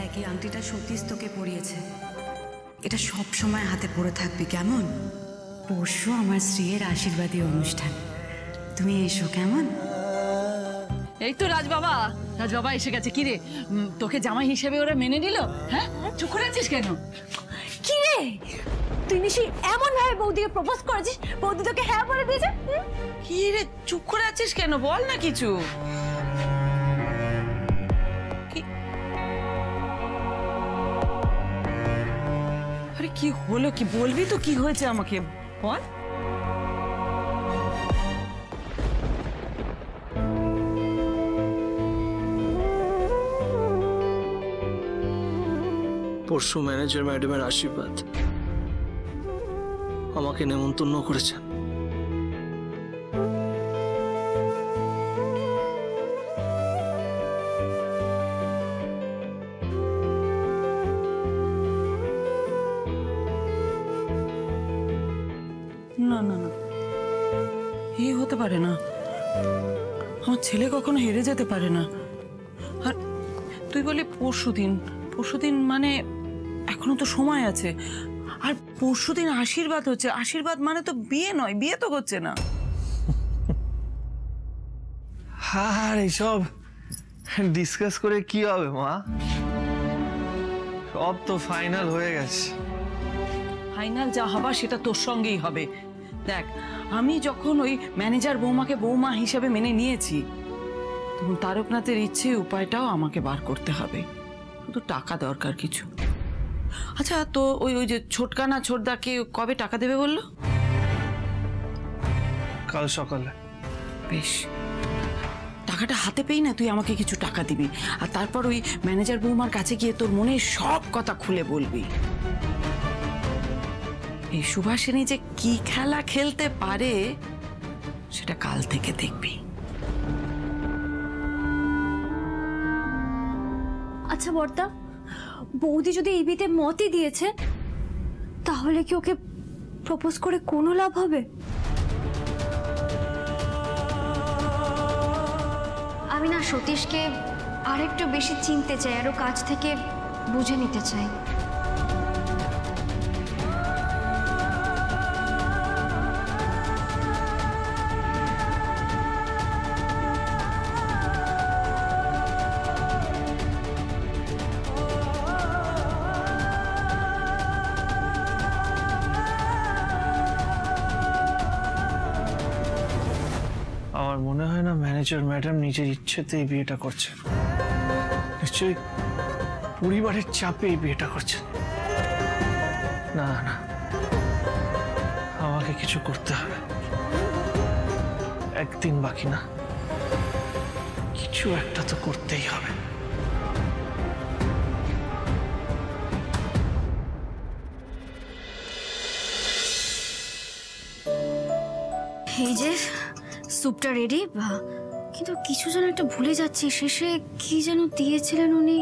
দেখ, এই আংটিটা সতীশ তোকে পরিয়েছে, এটা সব সময় হাতে পরে থাকবি, কেমন? পরশু আমার স্ত্রীর আশীর্বাদী অনুষ্ঠান, তুমি এসো, কেমন? এই তো রাজবাবা এসে গেছে। কিরে, তোকে জামাই হিসেবে ওরা মেনে নিল? হ্যাঁ, চুপ করে আছিস কেন? কিরে, তুই নিশ্চয়ই এমন ভাবে বৌদিকে প্রপোজ করেছিস, বৌদি তোকে হ্যাঁ বলে দিয়েছে? কি রে, চুপ করে আছিস কেন? বল না কিছু। আরে কি হলো, কি বলবি তো? কি হয়েছে আমাকে বল। পরশু ম্যানেজার ম্যাডামের আশীর্বাদ আমাকে নেমন্তন্ন করেছেন। না না না, এই হতে পারে না। আমার ছেলে কখনো হেরে যেতে পারে না। আর তুই বলি পরশুদিন মানে এখনো তো সময় আছে। আর পরশুদিন আশীর্বাদ হচ্ছে, আশীর্বাদ মানে তো বিয়ে নয়, বিয়ে তো হচ্ছে না। আর এইসব ডিসকাস করে কি হবে মা? সব তো ফাইনাল হয়ে গেছে। ফাইনাল যা হবার সেটা তোর সঙ্গেই হবে। দেখ, আমি যখন ওই ম্যানেজার বৌমাকে বৌমা হিসেবে মেনে নিয়েছি, তখন তারকনাথের ইচ্ছে উপায়টাও আমাকে বার করতে হবে। শুধু টাকা দরকার কিছু। আচ্ছা, তো ওই যে ছোটকা না ছোটদাকে কবে টাকা দেবে বললো? কাল সকালে। বেশ, টাকাটা হাতে পেয়ে না তুই আমাকে কিছু টাকা দিবি, আর তারপর ওই ম্যানেজার বৌমার কাছে গিয়ে তোর মনে সব কথা খুলে বলবি। এই সুভাষিনী যে কি খেলা খেলতে পারে সেটা কাল থেকে দেখবি। আচ্ছা বর্দা, বৌদি যদি এই বিয়েতে মতই দিয়েছে, তাহলে কি ওকে প্রপোজ করে কোনো লাভ হবে? আমি না সতীশকে আরেকটু বেশি চিনতে চাই, আরো কাছ থেকে বুঝে নিতে চাই। আমার মনে হয় না ম্যানেজার ম্যাডাম নিজের ইচ্ছেতে এই বিয়েটা করছেন। নিশ্চয়ই পরিবারের চাপে এই বিয়েটা করছেন। না না, আমাকে কিছু করতে হবে। একদিন বাকি না, কিছু একটা তো করতেই হবে। এই যে স্যুপটা রেডি, কিন্তু কিছু যেন একটা ভুলে যাচ্ছি। শেষে কি যেন দিয়েছিলেন উনি?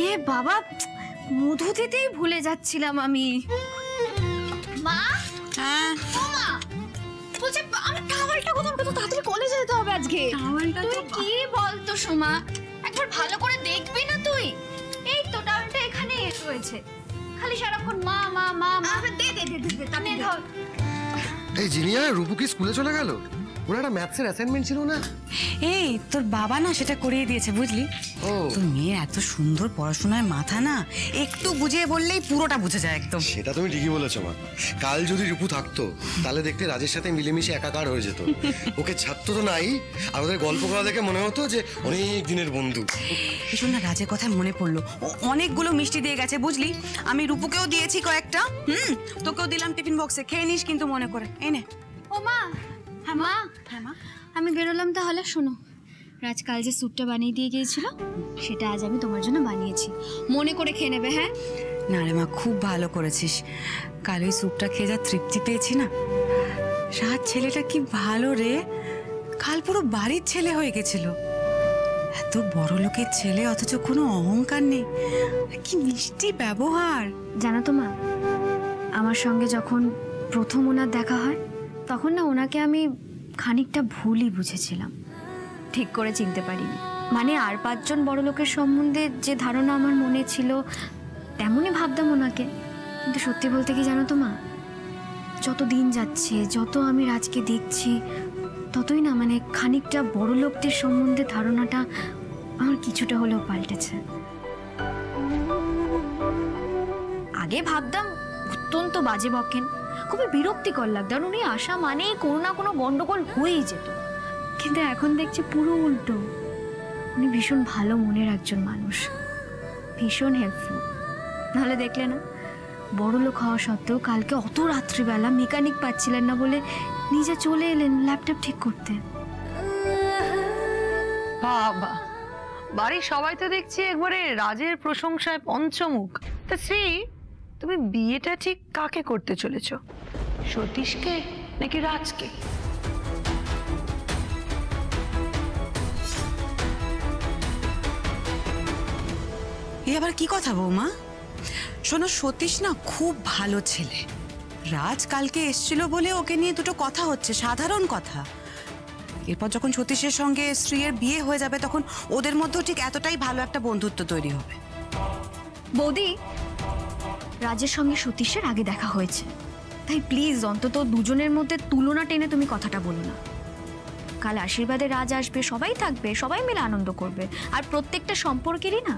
এ বাবা, মধু দিতেই ভুলে যাচ্ছিলাম আমি। মা, হ্যাঁ মা বলছে আমার টাওয়ালটা কোথাও, কত তাড়াতাড়ি কলেজে যেতে হবে আজকে। টাওয়ালটা তুই কি বলতো সোমা, একবার ভালো করে দেখবি না তুই? এই তো টাওয়ালটা এখানে রয়েছে, খালি সারাক্ষণ মা মা মা মা। দে দে দে দে, তানে ধর। এই জিনিয়া, রূপু কি স্কুলে চলে গেল? ওর একটা ম্যাথসের অ্যাসাইনমেন্ট ছিল না? এই তোর বাবা না সেটা করিয়ে দিয়েছে, বুঝলি? ও, তোর মেয়ে এত সুন্দর পড়াশোনায় মাথা না, একটু বুঝিয়ে বললেই পুরোটা বুঝে যায় একদম। সেটা তুমি ঠিকই বলেছো মা। কাল যদি রূপু থাকতো তাহলে দেখতে রাজের সাথে মিলেমিশে একাকার হয়ে যেত। ওকে ছাড়তো তো নাই, আর ওদের গল্প করা দেখে মনে হতো যে অনেক দিনের বন্ধু। ভীষণ না, রাজের কথা মনে পড়লো, ও অনেকগুলো মিষ্টি দিয়ে গেছে বুঝলি। আমি রূপুকেও দিয়েছি কয়েকটা, তোকেও দিলাম টিফিন বক্সে, খেয়ে নিস কিন্তু মনে করে। এই নে। ও মা। হ্যাঁ মা, হ্যাঁ মা, আমি বেরোলাম তাহলে। শোনো, রাজ কাল যে স্যুপটা বানিয়ে দিয়ে গিয়েছিল, সেটা আজ আমি তোমার জন্য বানিয়েছি, মনে করে খেয়ে নেবে। হ্যাঁ না রে মা, খুব ভালো করেছিস। কাল ওই স্যুপটা খেয়ে যা তৃপ্তি পেয়েছি না। রাজ ছেলেটা কি ভালো রে, কাল পুরো বাড়ির ছেলে হয়ে গেছিল। এত বড় লোকের ছেলে, অথচ কোনো অহংকার নেই, কি মিষ্টি ব্যবহার। জানো তো মা, আমার সঙ্গে যখন প্রথম ওনার দেখা হয়, তখন না ওনাকে আমি খানিকটা ভুলই বুঝেছিলাম, ঠিক করে চিনতে পারিনি। মানে আর 5 জন বড় লোকের সম্বন্ধে যে ধারণা আমার মনে ছিল তেমনই ভাবতাম ওনাকে। কিন্তু সত্যি বলতে কি জানো তো মা, যত দিন যাচ্ছে, যত আমি রাজকে দেখছি, ততই না মানে খানিকটা বড় লোকদের সম্বন্ধে ধারণাটা আমার কিছুটা হলেও পাল্টেছে। আগে ভাবতাম অত্যন্ত বাজে বকেন, খুবই বিরক্তিকর লাগতো, আর উনি আসা মানেই কোনো না কোনো গন্ডগোল হয়েই যেত। কিন্তু এখন দেখছি পুরো উল্টো, উনি ভীষণ ভালো মনের একজন মানুষ, ভীষণ হেল্পফুল। নাহলে দেখলে না, বড় লোক হওয়া সত্ত্বেও কালকে অত রাত্রিবেলা মেকানিক পাচ্ছিলেন না বলে নিজে চলে এলেন ল্যাপটপ ঠিক করতে। বাবা, বাড়ির সবাই তো দেখছি একবারে রাজের প্রশংসায় পঞ্চমুখ। তা শ্রী, তুমি বিয়েটা ঠিক কাকে করতে চলেছো, সতীশকে নাকি রাজকে? এ আবার কি কথা বৌমা? শোনো, সতীশ না খুব ভালো ছেলে। রাজ কালকে এসেছিল বলে ওকে নিয়ে দুটো কথা হচ্ছে, সাধারণ কথা। এরপর যখন সতীশের সঙ্গে শ্রীয়ের বিয়ে হয়ে যাবে তখন ওদের মধ্যেও ঠিক এতটাই ভালো একটা বন্ধুত্ব তৈরি হবে। বৌদি, রাজের সঙ্গে সতীশের আগে দেখা হয়েছে, তাই প্লিজ অন্তত দুজনের মধ্যে তুলনা টেনে তুমি কথাটা বলো না। কাল আশীর্বাদে রাজ আসবে, সবাই থাকবে, সবাই মিলে আনন্দ করবে। আর প্রত্যেকটা সম্পর্কেরই না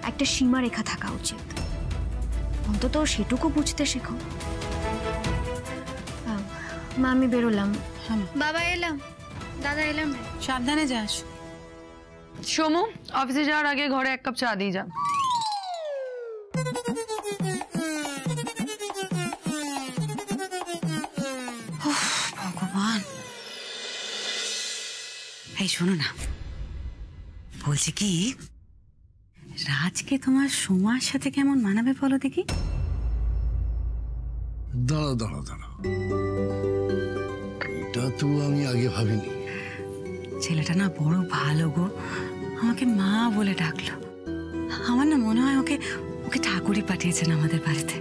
একটা সীমারেখা থাকা উচিত, অন্তত সেটুকু বুঝতে শেখো। মা, আমি বেরোলাম। বাবা এলাম, দাদা এলাম। সাবধানে যাস। সোমু, অফিসে যাওয়ার আগে ঘরে 1 কাপ চা দিয়ে যান। ভগবান, এই শোনো না, বলছি কি, রাজকে তোমার সোমার সাথে কেমন মানাবে বলো দেখি? দাঁড়াও দাঁড়াও দাঁড়াও, এটা তো আমি আগে ভাবিনি। ছেলেটা না বড় ভালো গো, আমাকে মা বলে ডাকলো। আমার না মনে হয় ওকে ওকে ঠাকুরই পাঠিয়েছেন আমাদের বাড়িতে।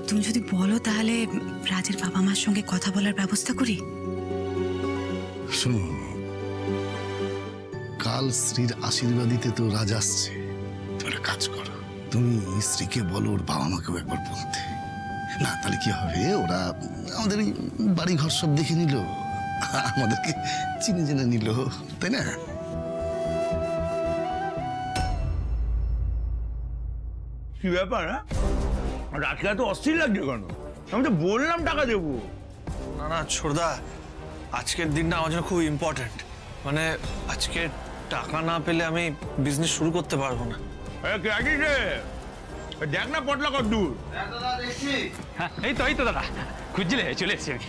তুমি যদি বলো তাহলে রাজের বাবা মার সঙ্গে কথা বলার ব্যবস্থা করি। শোনো, কাল শ্রীর আশীর্বাদিতে তো রাজ আসছে। একটা কাজ করো, তুমি স্ত্রীকে বলো ওর বাবা মাকেও একবার বলতে। না তাহলে কি হবে, ওরা আমাদের এই বাড়ি ঘর সব দেখে নিল, আমাদেরকে চিনে জেনে নিল, তাই না? কি ব্যাপার? রাজকে এত অস্থির লাগছে কেন? আমি তো বললাম টাকা দেবো। না না ছোটদা, আজকের দিনটা আমার জন্য খুব ইম্পর্টেন্ট। মানে আজকে টাকা না পেলে আমি বিজনেস শুরু করতে পারবো না। দেখ না পটলা কত দূর। হ্যাঁ, এই তো দাদা, খুঁজছিলে, চলে এসেছি আমি।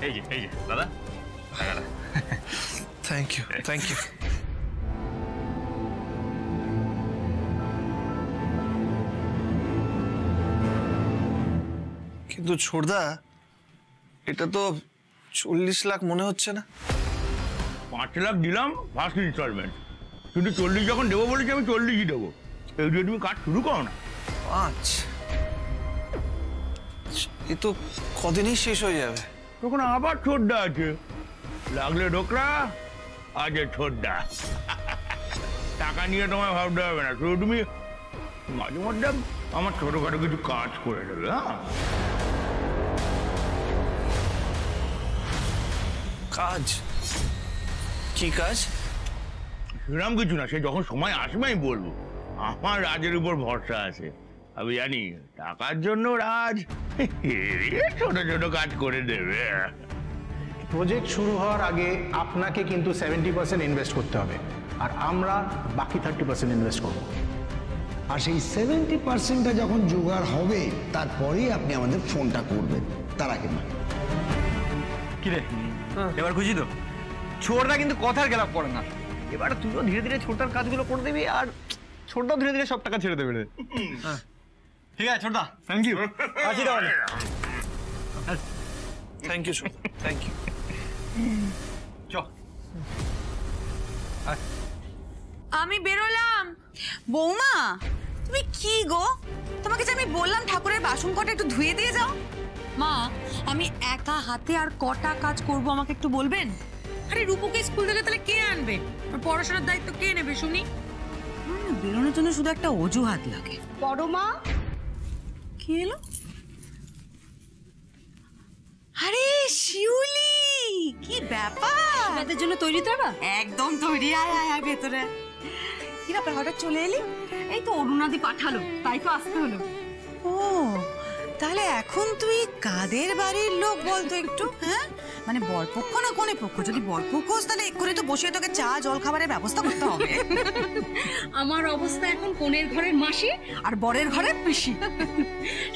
এই যে দাদা। Thank you, thank you. কিন্তু ছোটদা, এটা তো 40 লাখ মনে হচ্ছে না। 5 লাখ দিলাম ফার্স্ট ইনস্টলমেন্ট, কিন্তু 40 যখন দেবো বলেছি আমি 40ই দেবো। এই দিয়ে তুমি কাজ শুরু করো না। 5? এ তো কদিনই শেষ হয়ে যাবে। তখন আবার ছোট্ডা আছে, লাগলে ঢোকরা, আজ ছোট্ডা। টাকা নিয়ে তোমায় ভাবতে হবে না, শুধু তুমি মাঝে মধ্যে আমার ছোটখাটো কিছু কাজ করে দেবে। হ্যাঁ, কাজ? কি কাজ? সেরকম কিছু না, সে যখন সময় আসবে আমি বলবো। আমার রাজের উপর ভরসা আছে, আমি জানি টাকার জন্য রাজ ছোট ছোট কাজ করে দেবে। প্রজেক্ট শুরু হওয়ার আগে আপনাকে কিন্তু 70% ইনভেস্ট করতে হবে, আর আমরা বাকি 30% ইনভেস্ট করব। আর সেই 70%টা যখন জোগাড় হবে তারপরেই আপনি আমাদের ফোনটা করবেন, তার আগে না। কিরে, এবার খুশি তো? ছোটরা কিন্তু কথার খেলাপ করে না। এবার তুইও ধীরে ধীরে ছোটার কাজগুলো করে দিবি, আর ছোটটাও ধীরে ধীরে সব টাকা ছেড়ে দেবে। ঠিক আছে ছোটদা, থ্যাংক ইউ। আসি তাহলে। থ্যাংক ইউ ছোটদা, থ্যাংক ইউ। আমি বেরোলাম। বৌমা, তুমি কি গো, তোমাকে যে আমি বললাম ঠাকুরের বাসন কটা একটু ধুয়ে দিয়ে যাও, মা আমি একা হাতে আর কটা কাজ করব আমাকে একটু বলবেন? আরে রূপুকে স্কুল থেকে তাহলে কে আনবে? আর পড়াশোনার দায়িত্ব কে নেবে শুনি? বেরোনোর জন্য শুধু একটা অজুহাত লাগে। বড় মা কি এলো? আরে শিউলি, কি ব্যাপার? আপনাদের জন্য তৈরি তো এবার? একদম তৈরি। আয় আয় আয় ভেতরে। কি ব্যাপার, হঠাৎ চলে এলি? এই তো অরুণাদি পাঠালো, তাই তো আসতে হলো। ও তাহলে এখন তুই কাদের বাড়ির লোক বলতো একটু? হ্যাঁ মানে বরপক্ষ না কোনে পক্ষ? যদি বরপক্ষ হোস তাহলে এক্ষুনি তো বসিয়ে তোকে চা জল খাবারের ব্যবস্থা করতে হবে। আমার অবস্থা এখন কোণের ঘরের মাসি আর বরের ঘরের পিসি।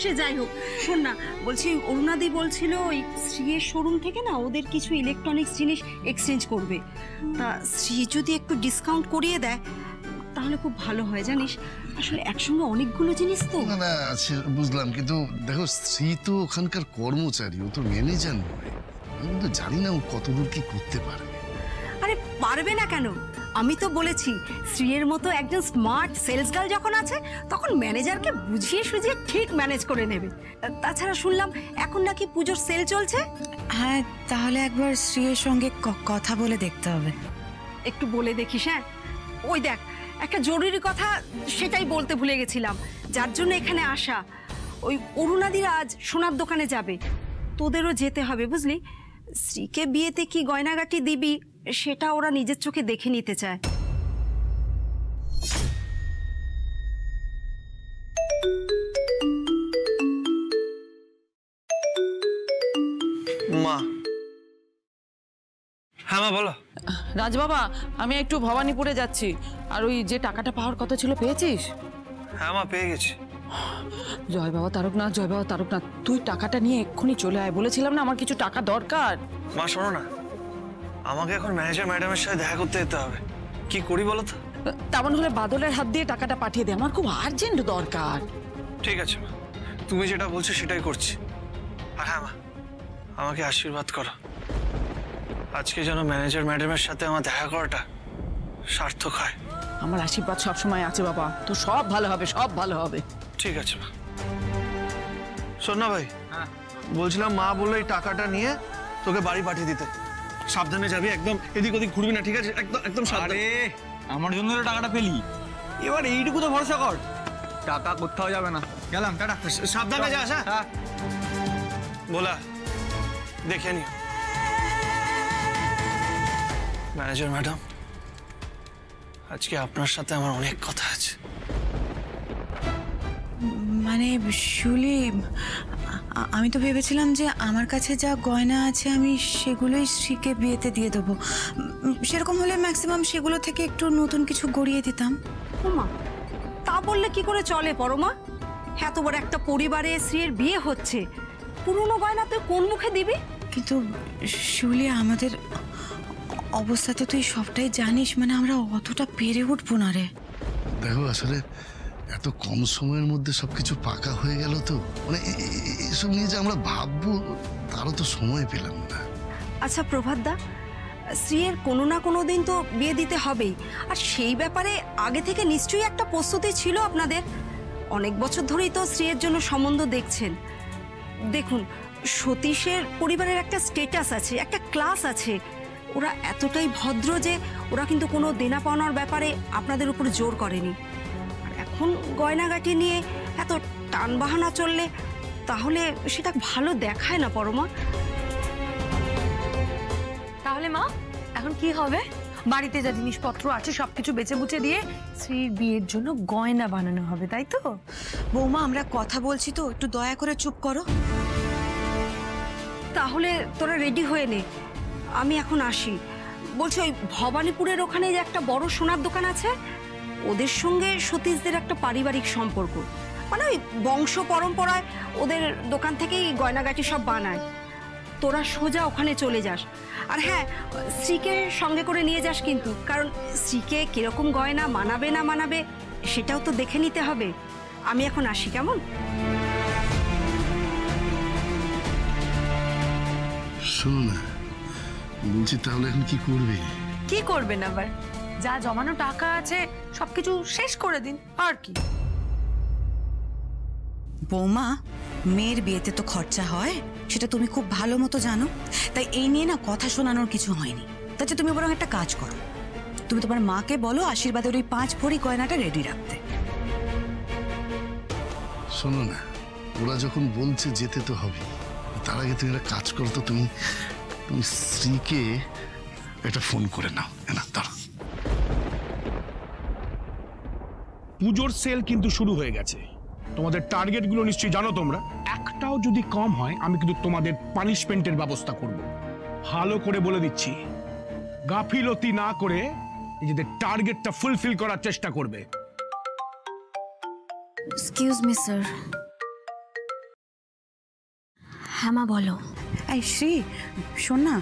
সে যাই হোক, শোন না, বলছি অরুণাদি বলছিল ওই শ্রীয়ের শোরুম থেকে না ওদের কিছু ইলেকট্রনিক্স জিনিস এক্সচেঞ্জ করবে। তা শ্রী যদি একটু ডিসকাউন্ট করিয়ে দেয় তাহলে খুব ভালো হয় জানিস। আসলে একসঙ্গে অনেকগুলো জিনিস তো। না না আচ্ছা বুঝলাম, কিন্তু দেখো শ্রী তো ওখানকার কর্মচারী, ও তো ম্যানেজার নয়। আমি কিন্তু জানি না ও কতদূর কি করতে পারবে। আরে পারবে না কেন? আমি তো বলেছি শ্রীয়ের মতো একজন স্মার্ট সেলস গার্ল যখন আছে তখন ম্যানেজারকে বুঝিয়ে সুঝিয়ে ঠিক ম্যানেজ করে নেবে। তাছাড়া শুনলাম এখন নাকি পুজোর সেল চলছে। হ্যাঁ তাহলে একবার শ্রীয়ের সঙ্গে কথা বলে দেখতে হবে। একটু বলে দেখিস। হ্যাঁ ওই দেখ একটা জরুরি কথা, সেটাই বলতে ভুলে গেছিলাম, যার জন্য এখানে আসা। ওই অরুণাদিরা আজ সোনার দোকানে যাবে, তোদেরও যেতে হবে বুঝলি। শ্রীকে বিয়েতে কি গয়নাগাটি দিবি সেটা ওরা নিজের চোখে দেখে নিতে চায়। মা। হ্যাঁ মা বলো। রাজবাবা, আমি একটু ভবানীপুরে যাচ্ছি। আর ওই যে টাকাটা পাওয়ার কথা ছিল পেয়েছিস? হ্যাঁ মা পেয়ে গেছি। জয় বাবা তারকনাথ, জয় বাবা তারকনাথ, তুই টাকাটা নিয়ে এক্ষুনি চলে আয়। বলেছিলাম না আমার কিছু টাকা দরকার। মা শোনো না, আমাকে এখন ম্যানেজার ম্যাডামের সাথে দেখা করতে যেতে হবে। কি করি বলো তো? তেমন হলে বাদলের হাত দিয়ে টাকাটা পাঠিয়ে দে, আমার খুব আর্জেন্ট দরকার। ঠিক আছে মা, তুমি যেটা বলছো সেটাই করছি। আর হ্যাঁ মা, আমাকে আশীর্বাদ করো, আজকে যেন ম্যানেজার ম্যাডামের সাথে আমার দেখা করাটা সার্থক হয়। আমার আশীর্বাদ সবসময় আছে বাবা, তো সব ভালো হবে, সব ভালো হবে। ঠিক আছে মা। শোন না ভাই, বলছিলাম মা বললো এই টাকাটা নিয়ে তোকে বাড়ি পাঠিয়ে দিতে। সাবধানে যাবি, একদম এদিক ওদিক ঘুরবি না, ঠিক আছে? একদম একদম সাবধানে। আমার জন্য তো টাকাটা পেলি, এবার এইটুকু তো ভরসা কর, টাকা কোথাও যাবে না। গেলাম, টাটা। সাবধানে যাস। হ্যাঁ বলা দেখে নিও। ম্যানেজার ম্যাডাম, আজকে আপনার সাথে আমার অনেক কথা আছে। মানে শিউলি, আমি তো ভেবেছিলাম যে আমার কাছে যা গয়না আছে আমি সেগুলোই শ্রীকে বিয়েতে দিয়ে দেবো। সেরকম হলে ম্যাক্সিমাম সেগুলো থেকে একটু নতুন কিছু গড়িয়ে দিতাম। ওমা, তা বললে কি করে চলে পরমা? এত বড় একটা পরিবারে শ্রীয়ের বিয়ে হচ্ছে, পুরনো গয়না তুই কোন মুখে দিবি? কিন্তু শিউলি, আমাদের অবস্থা তো তুই সবটাই জানিস, মানে আমরা অতটা পেরে উঠবো না রে। দেখো আসলে এত কম সময়ের মধ্যে সবকিছু পাকা হয়ে গেল তো, মানে এসব নিয়ে যে আমরা ভাববো তারও তো সময় পেলাম না। আচ্ছা প্রভাত দা, শ্রীয়ের কোনো না কোনো দিন তো বিয়ে দিতে হবেই, আর সেই ব্যাপারে আগে থেকে নিশ্চয়ই একটা প্রস্তুতি ছিল আপনাদের। অনেক বছর ধরেই তো শ্রীয়ের জন্য সম্বন্ধ দেখছেন। দেখুন, সতীশের পরিবারের একটা স্ট্যাটাস আছে, একটা ক্লাস আছে, ওরা এতটাই ভদ্র যে ওরা কিন্তু কোনো দেনা পাওনার ব্যাপারে আপনাদের উপর জোর করেনি। আর এখন গয়নাগাটি নিয়ে এত টান বাহানা চললে তাহলে সেটা ভালো দেখায় না পরমা। তাহলে মা এখন কি হবে? বাড়িতে যা জিনিসপত্র আছে সবকিছু বেচে বুচে দিয়ে শ্রীর বিয়ের জন্য গয়না বানানো হবে, তাই তো? বৌমা, আমরা কথা বলছি তো, একটু দয়া করে চুপ করো। তাহলে তোরা রেডি হয়ে নে, আমি এখন আসি। বলছি ওই ভবানীপুরের ওখানে যে একটা বড় সোনার দোকান আছে, ওদের সঙ্গে সতীশদের একটা পারিবারিক সম্পর্ক, মানে ওই বংশ পরম্পরায় ওদের দোকান থেকেই গয়নাগাটি সব বানায়। তোরা সোজা ওখানে চলে যাস। আর হ্যাঁ, শ্রীকে সঙ্গে করে নিয়ে যাস কিন্তু, কারণ শ্রীকে কিরকম গয়না মানাবে না মানাবে সেটাও তো দেখে নিতে হবে। আমি এখন আসি, কেমন? শোনো না, বলছি তাহলে এখন কি করবে? কি করবেন আবার? যা জমানো টাকা আছে সবকিছু শেষ করে দিন, আর কি। বৌমা, মেয়ের বিয়েতে তো খরচা হয়, সেটা তুমি খুব ভালো মতো জানো। তাই এই নিয়ে না কথা শোনানোর কিছু হয়নি। তাতে তুমি বরং একটা কাজ করো, তুমি তোমার মাকে বলো আশীর্বাদের ওই 5 ভরি গয়নাটা রেডি রাখতে। শোনো না, ওরা যখন বলছে যেতে তো হবে, তার আগে তুমি একটা কাজ করো তো, তুমি শ্রীকে একটা ফোন করে নাও। না দাঁড়া, পুজোর সেল কিন্তু শুরু হয়ে গেছে। তোমাদের টার্গেটগুলো নিশ্চয়ই জানো তোমরা। একটাও যদি কম হয় আমি কিন্তু তোমাদের পানিশমেন্টের ব্যবস্থা করব। ভালো করে বলে দিচ্ছি, গাফিলতি না করে নিজেদের টার্গেটটা ফুলফিল করার চেষ্টা করবে। Excuse me sir. হ্যাঁ মা বলো। এই শ্রী শোন না,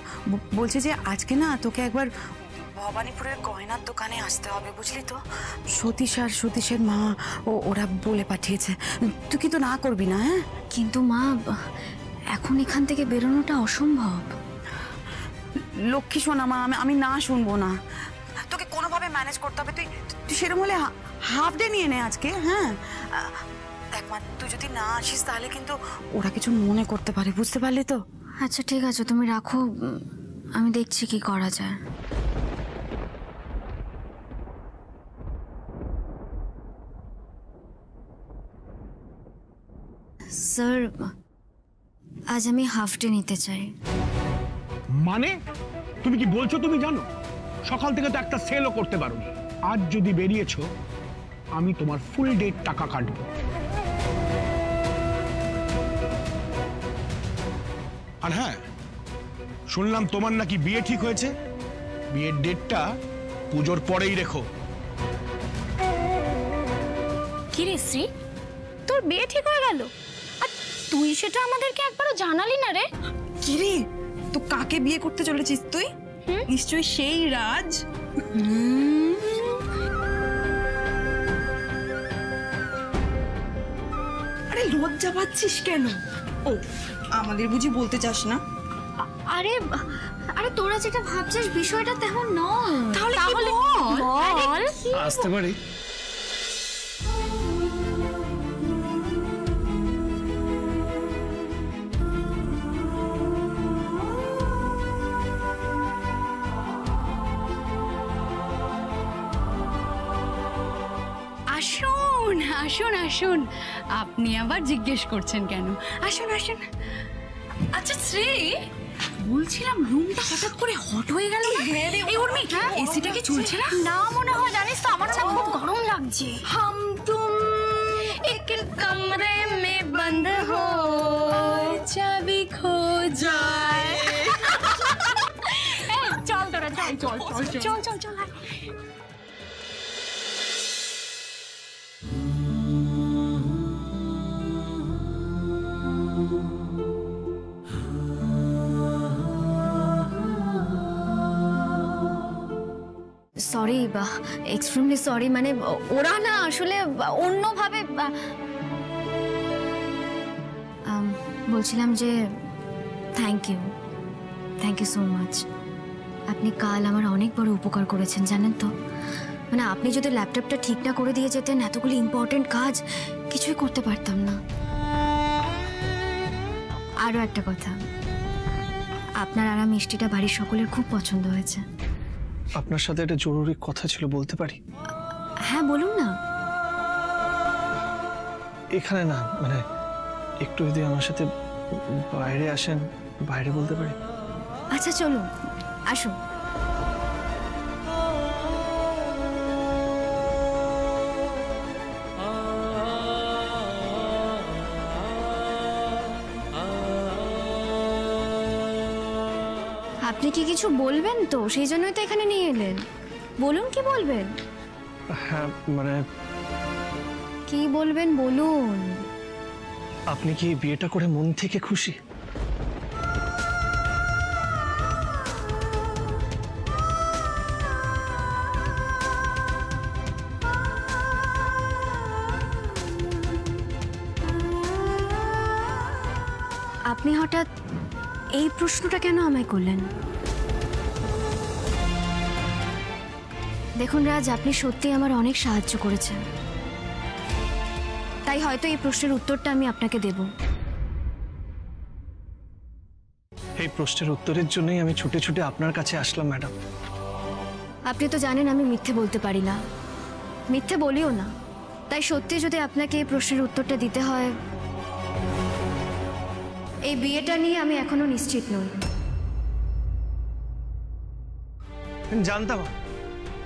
বলছে যে আজকে না তোকে একবার ভবানীপুরের গয়নার দোকানে আসতে হবে, বুঝলি তো? সতীশ আর সতীশের মা ওরা বলে পাঠিয়েছে। তুই কিন্তু না করবি না? হ্যাঁ কিন্তু মা, এখন এখান থেকে বেরোনোটা অসম্ভব। লক্ষ্মী শোনা মা, আমি না শুনবো না। তোকে কোনোভাবে ম্যানেজ করতে হবে। তুই সেরকম হলে হাফ ডে নিয়ে নে আজকে। হ্যাঁ দেখ মা, তুই যদি না আসিস তাহলে কিন্তু ওরা কিছু মনে করতে পারে, বুঝতে পারলি তো? আচ্ছা ঠিক আছে, তুমি রাখো, আমি দেখছি কি করা যায়। স্যার আজ আমি হাফ ডে নিতে চাই। মানে তুমি কি বলছো? তুমি জানো সকাল থেকে তো একটা সেলও করতে পারোনি। আজ যদি বেরিয়েছো আমি তোমার ফুল ডে টাকা কাটবো। আর হ্যাঁ, শুনলাম তোমার নাকি বিয়ে ঠিক হয়েছে। বিয়ের ডেটটা পুজোর পরেই রেখো। কি রে শ্রী, তোর বিয়ে ঠিক হয়ে গেল? আর তুই সেটা আমাদেরকে একবারও জানালি না রে। কি রে, তো কাকে বিয়ে করতে চলেছিস তুই? নিশ্চয়ই সেই রাজ। আরে লজ্জা পাচ্ছিস কেন? ও আমাদের বুঝি বলতে চাস না? আরে আরে তোরা যেটা ভাবছিস বিষয়টা তেমন নয়। তাহলে বল। আসতে পারি? আসুন আসুন আসুন, আপনি আবার জিজ্ঞেস করছেন কেন? আসুন আসুন। আচ্ছা শ্রী, বলছিলাম রুমটা হঠাৎ করে হট হয়ে গেল না? এই উর্মি, এসিটা কি চলছে না? না মনে হয়, জানিস তো আমার না খুব গরম লাগছে। হাম তুম এক কমরে মে বন্ধ হো, চাবি খো যায়। চল তোরা, চল চল চল চল চল। Sorry, extremely sorry. মানে ওরা না আসলে অন্যভাবে বলছিলাম যে থ্যাংক ইউ সো মাচ। আপনি কাল আমার অনেক বড় উপকার করেছেন, জানেন তো? মানে আপনি যদি ল্যাপটপটা ঠিক না করে দিয়ে যেতেন, এতগুলো ইম্পর্টেন্ট কাজ কিছুই করতে পারতাম না। আরও একটা কথা, আপনার আর মিষ্টিটা বাড়ির সকলের খুব পছন্দ হয়েছে। আপনার সাথে একটা জরুরি কথা ছিল, বলতে পারি? হ্যাঁ বলুন না। এখানে না, মানে একটু যদি আমার সাথে বাইরে আসেন, বাইরে বলতে পারি? আচ্ছা চলুন, আসুন। আপনি কি কিছু বলবেন তো? সেই জন্যই তো এখানে নিয়ে এলেন। বলুন, কি বলবেন? হ্যাঁ মানে কি বলবেন বলুন। আপনি কি বিয়েটা করে মন থেকে খুশি? আপনি হঠাৎ এই প্রশ্নটা কেন আমায় করলেন? দেখুন রাজ, আপনি সত্যি আমার অনেক সাহায্য করেছেন, তাই হয়তো এই প্রশ্নের উত্তরটা আমি আপনাকে দেব। এই প্রশ্নের উত্তরের জন্যই আমি ছুটে ছুটে আপনার কাছে আসলাম ম্যাডাম। আপনি তো জানেন আমি মিথ্যে বলতে পারি না, মিথ্যে বলিও না। তাই সত্যি যদি আপনাকে এই প্রশ্নের উত্তরটা দিতে হয়, এই বিয়েটা নিয়ে আমি এখনো নিশ্চিত নই। জানতাম,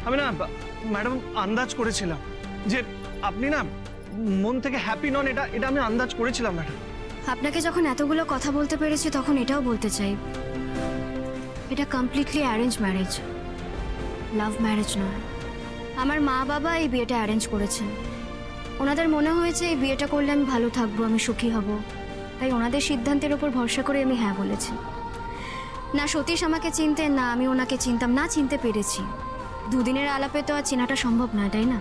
আমি না ম্যাডাম আন্দাজ করেছিলাম যে আপনি না মন থেকে হ্যাপি নন, এটা আমি আন্দাজ করেছিলাম ম্যাডাম। আপনাকে যখন এতগুলো কথা বলতে পেরেছি তখন এটাও বলতে চাই, এটা completely arrange marriage, love marriage নয়। আমার মা বাবা এই বিয়েটা অ্যারেঞ্জ করেছেন। ওনাদের মনে হয়েছে এই বিয়েটা করলে আমি ভালো থাকবো, আমি সুখী হব, তাই ওনাদের সিদ্ধান্তের ওপর ভরসা করে আমি হ্যাঁ বলেছি। না সতীশ আমাকে চিনতেন, না আমি ওনাকে চিনতাম, না চিনতে পেরেছি। দুদিনের আলাপে তো আর চেনাটা সম্ভব নয়, তাই না?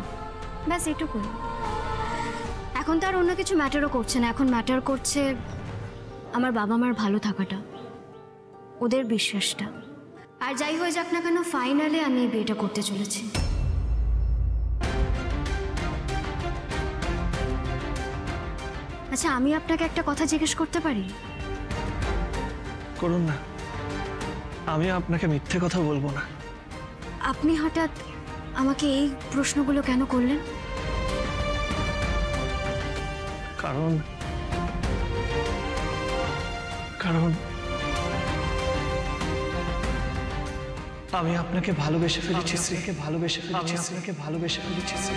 ব্যাস এটুকুই। এখন তো আর অন্য কিছু ম্যাটারও করছে না, এখন ম্যাটার করছে আমার বাবা মার ভালো থাকাটা, ওদের বিশ্বাসটা। আর যাই হয়ে যাক না কেন, ফাইনালে আমি এই বিয়েটা করতে চলেছি। আচ্ছা, আমি আপনাকে একটা কথা জিজ্ঞেস করতে পারি? করুন না, আমি আপনাকে মিথ্যে কথা বলবো না। আপনি হঠাৎ আমাকে এই প্রশ্নগুলো কেন করলেন? কারণ কারণ আমি আপনাকে ভালোবেসে ফেলেছি, শ্রীকে ভালোবেসে ফেলেছি, আপনাকে ভালোবেসে ফেলেছি শ্রী।